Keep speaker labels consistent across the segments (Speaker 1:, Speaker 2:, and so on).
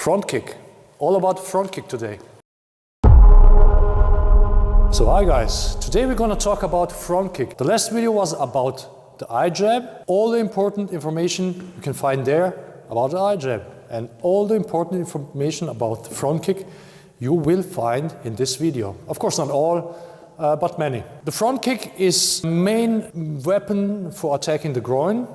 Speaker 1: Front kick. All about front kick today. So hi guys, today we're going to talk about front kick. The last video was about the eye jab. All the important information you can find there about the eye jab. And all the important information about the front kick you will find in this video. Of course not all, but many. The front kick is the main weapon for attacking the groin,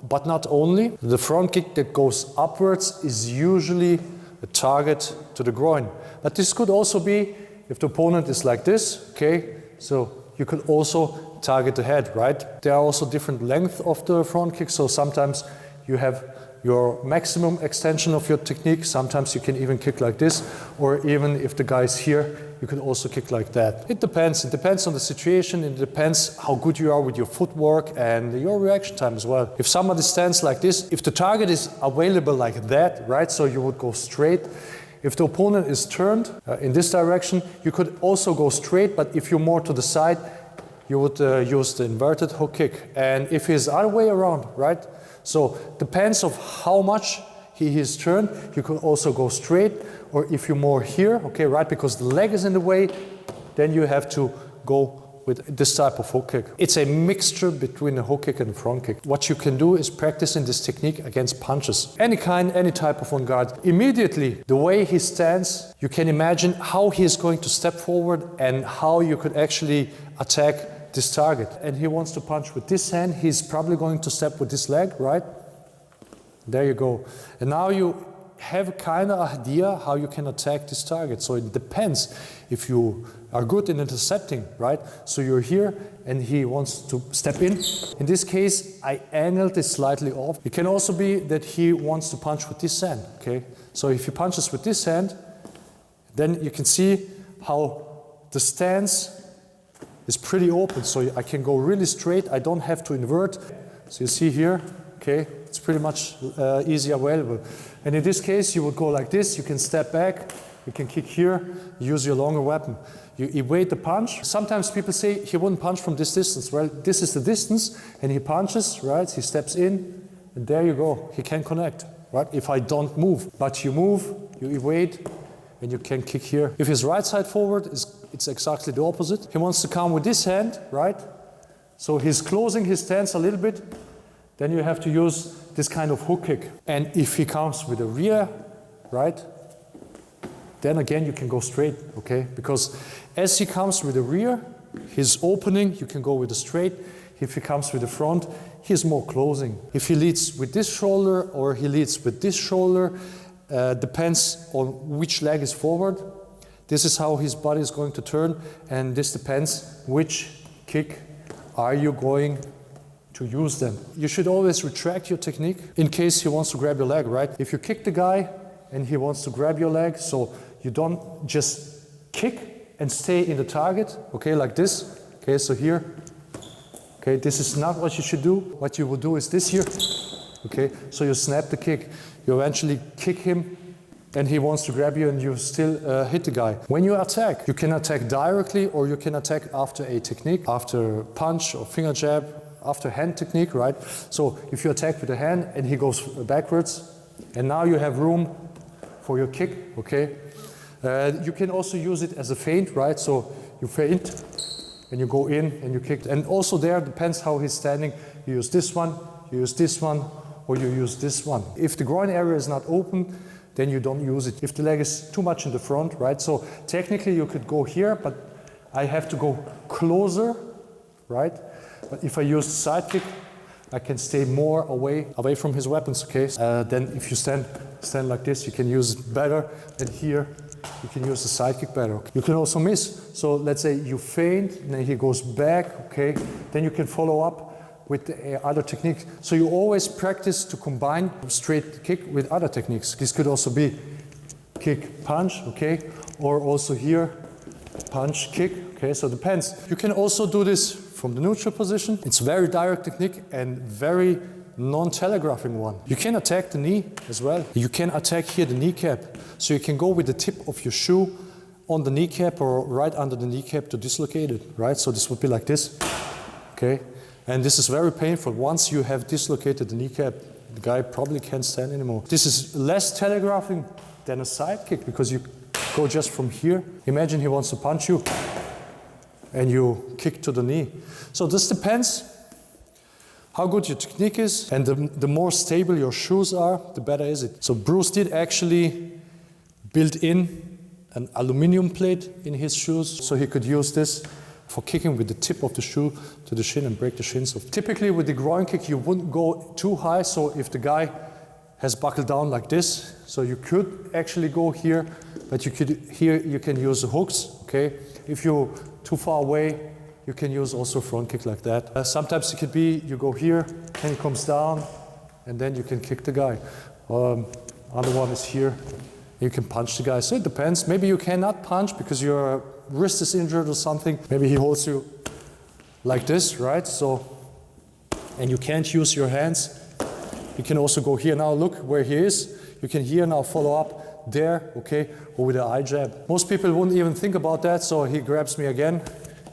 Speaker 1: but not only. The front kick that goes upwards is usually a target to the groin. But this could also be if the opponent is like this, okay? So you could also target the head, right? There are also different lengths of the front kick, so sometimes you have your maximum extension of your technique. Sometimes you can even kick like this, or even if the guy is here, you can also kick like that. It depends on the situation, it depends how good you are with your footwork and your reaction time as well. If somebody stands like this, if the target is available like that, right, so you would go straight. If the opponent is turned in this direction, you could also go straight, but if you're more to the side, you would use the inverted hook kick. And if he's other way around, right, so depends of how much he is turned, you could also go straight, or if you're more here, okay, right, because the leg is in the way, then you have to go with this type of hook kick. It's a mixture between a hook kick and a front kick. What you can do is practicing this technique against punches. Any kind, any type of on guard. Immediately, the way he stands, you can imagine how he is going to step forward and how you could actually attack this target. And he wants to punch with this hand, he's probably going to step with this leg, right? There you go. And now you have a kind of idea how you can attack this target. So it depends if you are good in intercepting, right? So you're here and he wants to step in. In this case, I angled it slightly off. It can also be that he wants to punch with this hand, okay? So if he punches with this hand, then you can see how the stance is pretty open. So I can go really straight. I don't have to invert. So you see here, okay? It's pretty much easy available. And in this case, you would go like this, you can step back, you can kick here, use your longer weapon. You evade the punch. Sometimes people say he wouldn't punch from this distance. Well, this is the distance, and he punches, right? He steps in, and there you go. He can connect, right? If I don't move. But you move, you evade, and you can kick here. If his right side forward, it's exactly the opposite. He wants to come with this hand, right? So he's closing his stance a little bit. Then you have to use this kind of hook kick. And if he comes with a rear, right, then again you can go straight, okay? Because as he comes with a rear, his opening, you can go with a straight. If he comes with the front, he's more closing. If he leads with this shoulder or he leads with this shoulder, depends on which leg is forward. This is how his body is going to turn, and this depends which kick are you going to use them. You should always retract your technique in case he wants to grab your leg, right? If you kick the guy and he wants to grab your leg, so you don't just kick and stay in the target, okay, like this, okay, so here, okay, this is not what you should do. What you will do is this here, okay, so you snap the kick, you eventually kick him, and he wants to grab you and you still hit the guy. When you attack, you can attack directly or you can attack after a technique, after punch or finger jab, after hand technique, right? So if you attack with the hand and he goes backwards, and now you have room for your kick, okay? You can also use it as a feint, right? So you feint and you go in and you kick. And also there depends how he's standing. You use this one, you use this one, or you use this one. If the groin area is not open, then you don't use it. If the leg is too much in the front, right? So technically you could go here, but I have to go closer, right? But if I use the side kick, I can stay more away from his weapons, okay? Then if you stand like this, you can use it better. And here, you can use the side kick better. You can also miss. So let's say you feint, and then he goes back, okay? Then you can follow up with the other technique. So you always practice to combine straight kick with other techniques. This could also be kick, punch, okay? Or also here, punch, kick, okay? So it depends. You can also do this from the neutral position. It's very direct technique and very non-telegraphing one. You can attack the knee as well. You can attack here the kneecap. So you can go with the tip of your shoe on the kneecap or right under the kneecap to dislocate it, right? So this would be like this, okay? And this is very painful. Once you have dislocated the kneecap, the guy probably can't stand anymore. This is less telegraphing than a side kick because you go just from here. Imagine he wants to punch you and you kick to the knee. So this depends how good your technique is, and the more stable your shoes are, the better is it. So Bruce did actually build in an aluminum plate in his shoes, so he could use this for kicking with the tip of the shoe to the shin and break the shins off. Typically with the groin kick, you wouldn't go too high, so if the guy has buckled down like this, so you could actually go here, but here you can use the hooks, okay? If you're too far away, you can use also a front kick like that. Sometimes it could be you go here, and he comes down, and then you can kick the guy. Other one is here, you can punch the guy. So it depends. Maybe you cannot punch because your wrist is injured or something. Maybe he holds you like this, right? So, and you can't use your hands. You can also go here. Now look where he is. You can here now follow up there, okay, or with the eye jab. Most people wouldn't even think about that, so he grabs me again.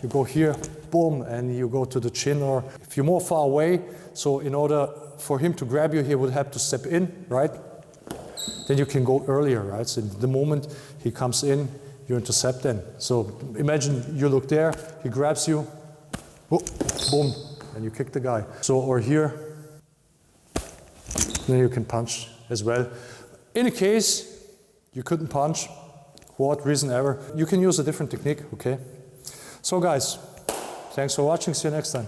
Speaker 1: You go here, boom, and you go to the chin, or if you're more far away, so in order for him to grab you, he would have to step in, right? Then you can go earlier, right? So the moment he comes in, you intercept then. So imagine you look there, he grabs you, boom, and you kick the guy. So, or here, then you can punch as well. In a case you couldn't punch, for what reason ever, you can use a different technique, okay? So guys, thanks for watching, see you next time.